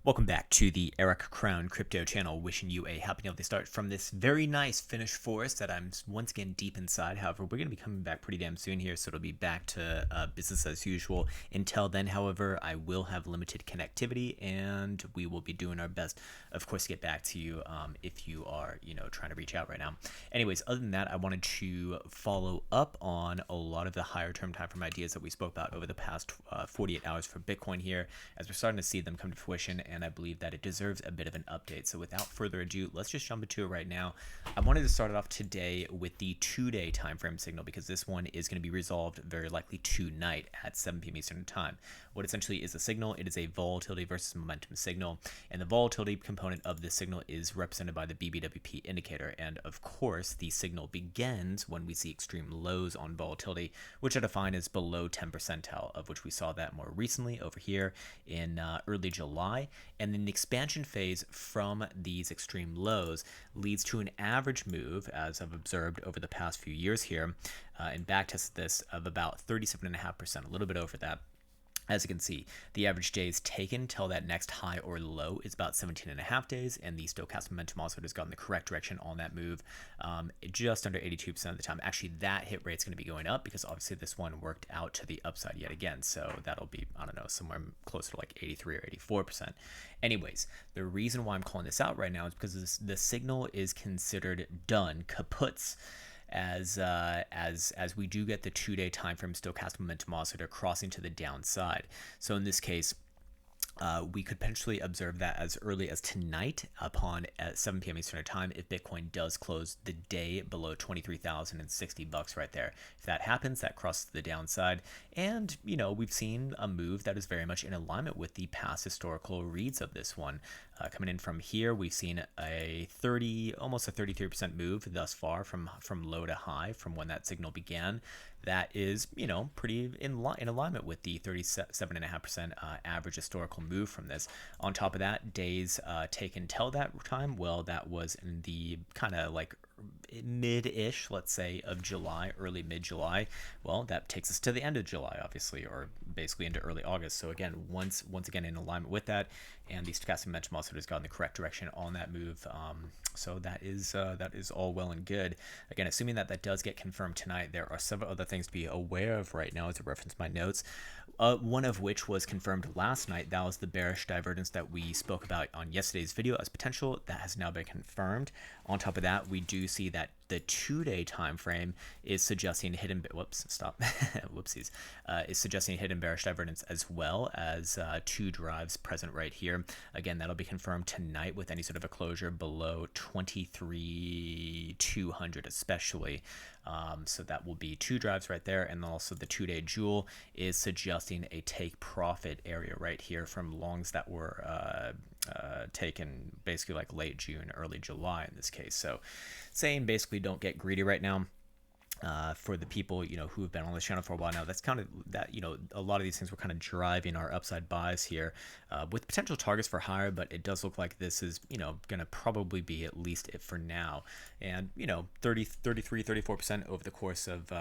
Welcome back to the Eric Krown crypto channel. Wishing you a happy healthy start from this very nice finished forest that I'm once again deep inside. However, we're going to be coming back pretty damn soon here, so it'll be back to business as usual. Until then, however, I will have limited connectivity, and we will be doing our best, of course, to get back to you if you are, trying to reach out right now. Anyways, other than that, I wanted to follow up on a lot of the higher term time frame ideas that we spoke about over the past 48 hours for Bitcoin here, as we're starting to see them come to fruition. And I believe that it deserves a bit of an update. So without further ado, let's just jump into it right now. I wanted to start it off today with the 2-day time frame signal, because this one is going to be resolved very likely tonight at 7 p.m. Eastern time. What essentially is a signal? It is a volatility versus momentum signal, and the volatility component of this signal is represented by the BBWP indicator. And of course, the signal begins when we see extreme lows on volatility, which are defined as below 10 percentile, of which we saw that more recently over here in early July. And then the expansion phase from these extreme lows leads to an average move, as I've observed over the past few years here, and backtested this, of about 37.5%, a little bit over that. As you can see, the average days taken till that next high or low is about 17.5 days, and the stochastic momentum oscillator has gone the correct direction on that move, just under 82% of the time. Actually, that hit rate is going to be going up because obviously this one worked out to the upside yet again, so that'll be, I don't know, somewhere closer to like 83 or 84%. Anyways, the reason why I'm calling this out right now is because the signal is considered done, kaputs, as we do get the 2-day time frame stochastic momentum oscillator crossing to the downside. So in this case, we could potentially observe that as early as tonight upon at 7 p.m. Eastern time if Bitcoin does close the day below $23,060 right there. If that happens, that crosses the downside. And, we've seen a move that is very much in alignment with the past historical reads of this one. Coming in from here, we've seen almost a 33% move thus far from low to high from when that signal began. That is, pretty in alignment with the 37.5% average historical move from this. On top of that, days taken till that time, well, that was in the kind of like mid-ish, let's say, of July, early mid-July. Well, that takes us to the end of July, obviously, or basically into early August. So again, once again in alignment with that, and the stochastic momentum oscillator has gone the correct direction on that move. So that is all well and good. Again, assuming that does get confirmed tonight, there are several other things to be aware of right now as I reference my notes. One of which was confirmed last night. That was the bearish divergence that we spoke about on yesterday's video as potential. That has now been confirmed. On top of that, we do see that the 2-day time frame is suggesting hidden whoopsies, is suggesting hidden bearish divergence, as well as 2 drives present right here. Again, that'll be confirmed tonight with any sort of a closure below 23,200 especially. So that will be 2 drives right there, and also the 2-day jewel is suggesting a take profit area right here from longs that were taken basically like late June, early July in this case. So saying basically don't get greedy right now. For the people who have been on this channel for a while now, that's kind of that a lot of these things were kind of driving our upside buys here, with potential targets for higher, but it does look like this is going to probably be at least it for now. And 34% over the course of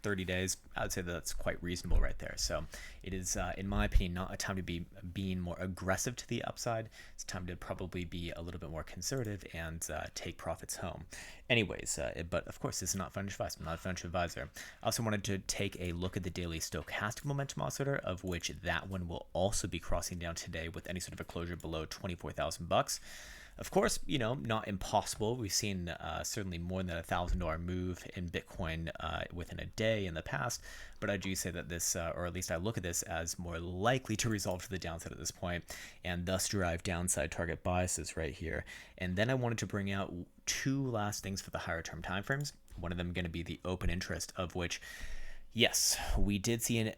30 days, I would say that's quite reasonable right there. So it is, in my opinion, not a time to be being more aggressive to the upside. It's time to probably be a little bit more conservative and take profits home. Anyways, but of course, this is not financial advice. I'm not a financial advisor. I also wanted to take a look at the daily stochastic momentum oscillator, of which that one will also be crossing down today with any sort of a closure below $24,000. Of course, not impossible. We've seen certainly more than $1,000 move in Bitcoin within a day in the past, but I do say that this, or at least I look at this as more likely to resolve to the downside at this point, and thus drive downside target biases right here. And then I wanted to bring out 2 last things for the higher term timeframes. One of them going to be the open interest, of which, yes, we did see a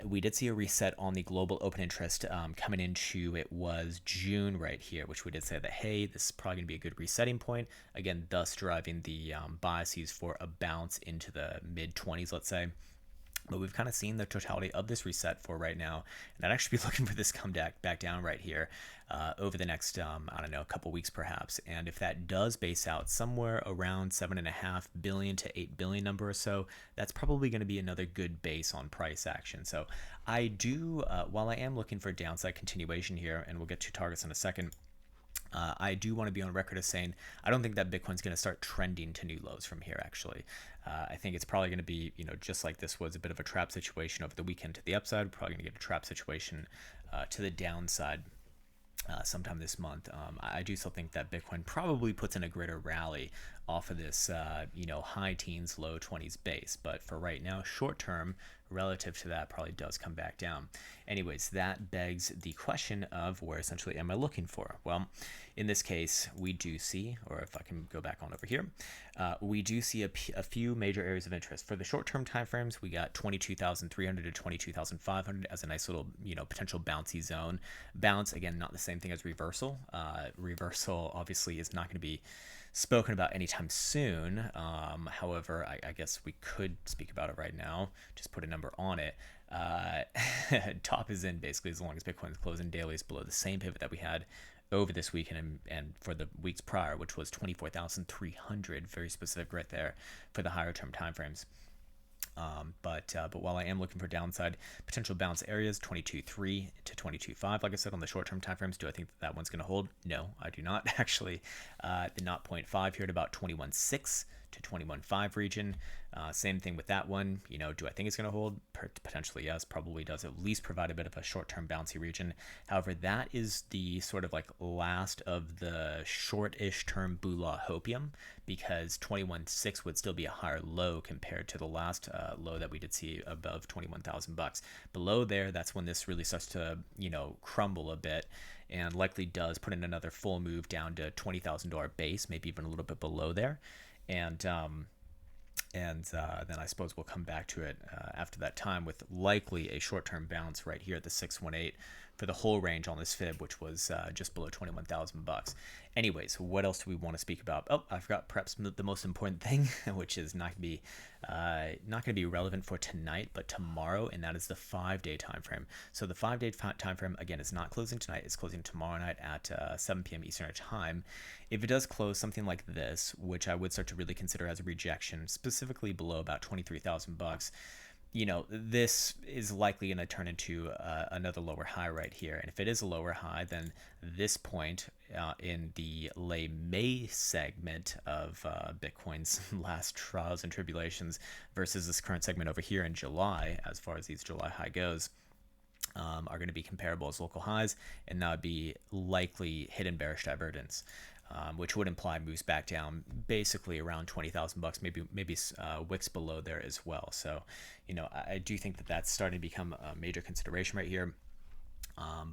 reset on the global open interest coming into, it was June right here, which we did say that, hey, this is probably going to be a good resetting point. Again, thus driving the biases for a bounce into the mid-20s, let's say. But we've kind of seen the totality of this reset for right now, and I'd actually be looking for this come back down right here over the next, I don't know, a couple weeks perhaps. And if that does base out somewhere around 7.5 billion to 8 billion number or so, that's probably going to be another good base on price action. So I do, while I am looking for downside continuation here, and we'll get to targets in a second, I do want to be on record as saying I don't think that Bitcoin's going to start trending to new lows from here. Actually, I think it's probably going to be, just like this was a bit of a trap situation over the weekend to the upside. We're probably going to get a trap situation to the downside sometime this month. I do still think that Bitcoin probably puts in a greater rally off of this, high teens, low 20s base. But for right now, short term, relative to that, probably does come back down. Anyways, that begs the question of where essentially am I looking for? Well, in this case, we do see, or if I can go back on over here, we do see a few major areas of interest. For the short-term timeframes, we got 22,300 to 22,500 as a nice little, potential bouncy zone. Bounce, again, not the same thing as reversal. Reversal obviously is not going to be spoken about anytime soon. However, I guess we could speak about it right now. Just put a number on it. Top is in basically as long as Bitcoin's closing daily is below the same pivot that we had over this weekend and for the weeks prior, which was 24,300, very specific right there for the higher term timeframes. But while I am looking for downside potential bounce areas, 22.3 to 22.5, like I said, on the short-term timeframes, do I think that one's going to hold? No, I do not actually. The 0.5 here at about 21.6 to 21.5 region. Same thing with that one. Do I think it's going to hold? Potentially, yes. Probably does at least provide a bit of a short-term bouncy region. However, that is the sort of like last of the short-ish term Bula hopium, because 21.6 would still be a higher low compared to the last low that we did see above 21,000 bucks. Below there, that's when this really starts to crumble a bit, and likely does put in another full move down to $20,000 base, maybe even a little bit below there. And then I suppose we'll come back to it after that time with likely a short-term bounce right here at the 618 for the whole range on this fib, which was just below 21,000 bucks. Anyways, what else do we want to speak about? Oh, I forgot perhaps the most important thing, which is not going to be relevant for tonight, but tomorrow, and that is the 5-day time frame. So the 5-day time frame, again, is not closing tonight. It's closing tomorrow night at 7 p.m. Eastern time. If it does close something like this, which I would start to really consider as a rejection, specifically below about 23,000 bucks, this is likely going to turn into another lower high right here. And if it is a lower high, then this point in the late May segment of Bitcoin's last trials and tribulations versus this current segment over here in July, as far as these July high goes, are going to be comparable as local highs, and that would be likely hidden bearish divergence. Which would imply moves back down basically around 20,000 bucks, maybe wicks below there as well. So, I do think that that's starting to become a major consideration right here.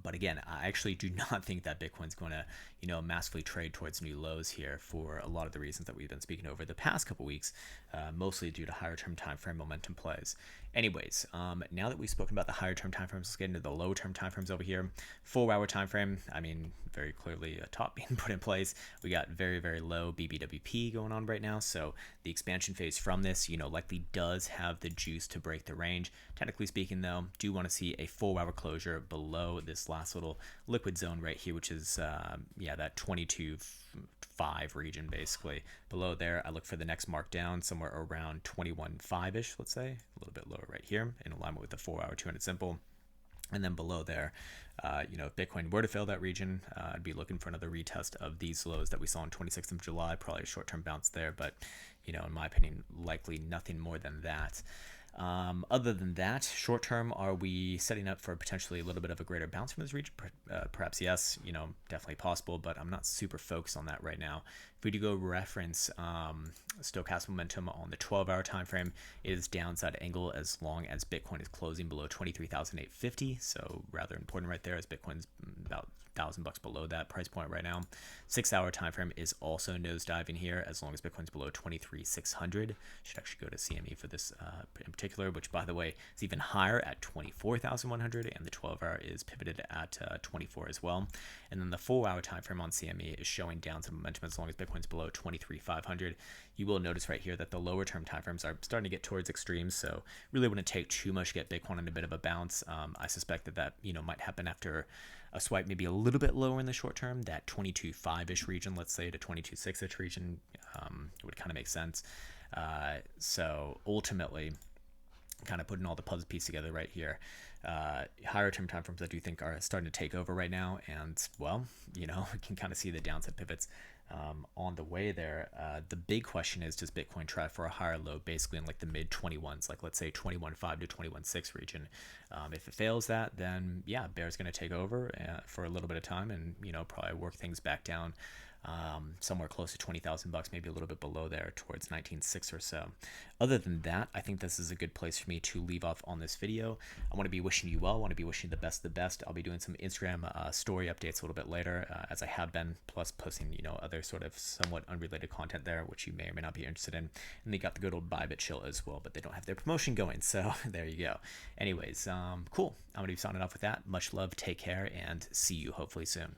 But again, I actually do not think that Bitcoin's going to, massively trade towards new lows here for a lot of the reasons that we've been speaking over the past couple weeks, mostly due to higher term time frame momentum plays. Anyways, now that we've spoken about the higher term time frames, let's get into the low term time frames over here. 4-hour time frame, very clearly a top being put in place. We got very, very low BBWP going on right now. So the expansion phase from this, likely does have the juice to break the range. Technically speaking, though, do want to see a 4-hour closure below this last little liquid zone right here, which is, that 22.5 region basically. Below there, I look for the next mark down somewhere around 21.5-ish, let's say, a little bit lower right here in alignment with the 4-hour 200 simple. And then below there, if Bitcoin were to fail that region, I'd be looking for another retest of these lows that we saw on 26th of July, probably a short-term bounce there, but, in my opinion, likely nothing more than that. Other than that, short term, are we setting up for potentially a little bit of a greater bounce from this region? Perhaps yes, definitely possible, but I'm not super focused on that right now. If we do go reference stochastic momentum on the 12-hour time frame, it is downside angle as long as Bitcoin is closing below 23,850. So rather important right there, as Bitcoin's about $1,000 below that price point right now. 6-hour time frame is also nosediving here as long as Bitcoin's below 23,600. Should actually go to CME for this in particular, which by the way is even higher at 24,100, and the 12-hour is pivoted at 24 as well. And then the 4-hour time frame on CME is showing downside momentum as long as Bitcoin's below 23,500. You will notice right here that the lower term timeframes are starting to get towards extremes, so really wouldn't take too much to get Bitcoin in a bit of a bounce. I suspect that might happen after a swipe maybe a little bit lower in the short term, that 22.5-ish region, let's say, to 22.6-ish region would kind of make sense. So ultimately, kind of putting all the puzzle pieces together right here. Higher term time frames I do think are starting to take over right now, and well, we can kind of see the downside pivots on the way there. The big question is, does Bitcoin try for a higher low, basically in like the mid 21s, like let's say 21.5 to 21.6 region? If it fails that, then yeah, bear's going to take over for a little bit of time, and probably work things back down somewhere close to 20,000 bucks, maybe a little bit below there towards 19.6 or so. Other than that, I think this is a good place for me to leave off on this video. I want to be wishing you well. I want to be wishing you the best of the best. I'll be doing some Instagram story updates a little bit later, as I have been, plus posting other sort of somewhat unrelated content there, which you may or may not be interested in. And they got the good old buy bit chill as well, but they don't have their promotion going, so there you go. Anyways, cool. I'm gonna be signing off with that. Much love, take care, and see you hopefully soon.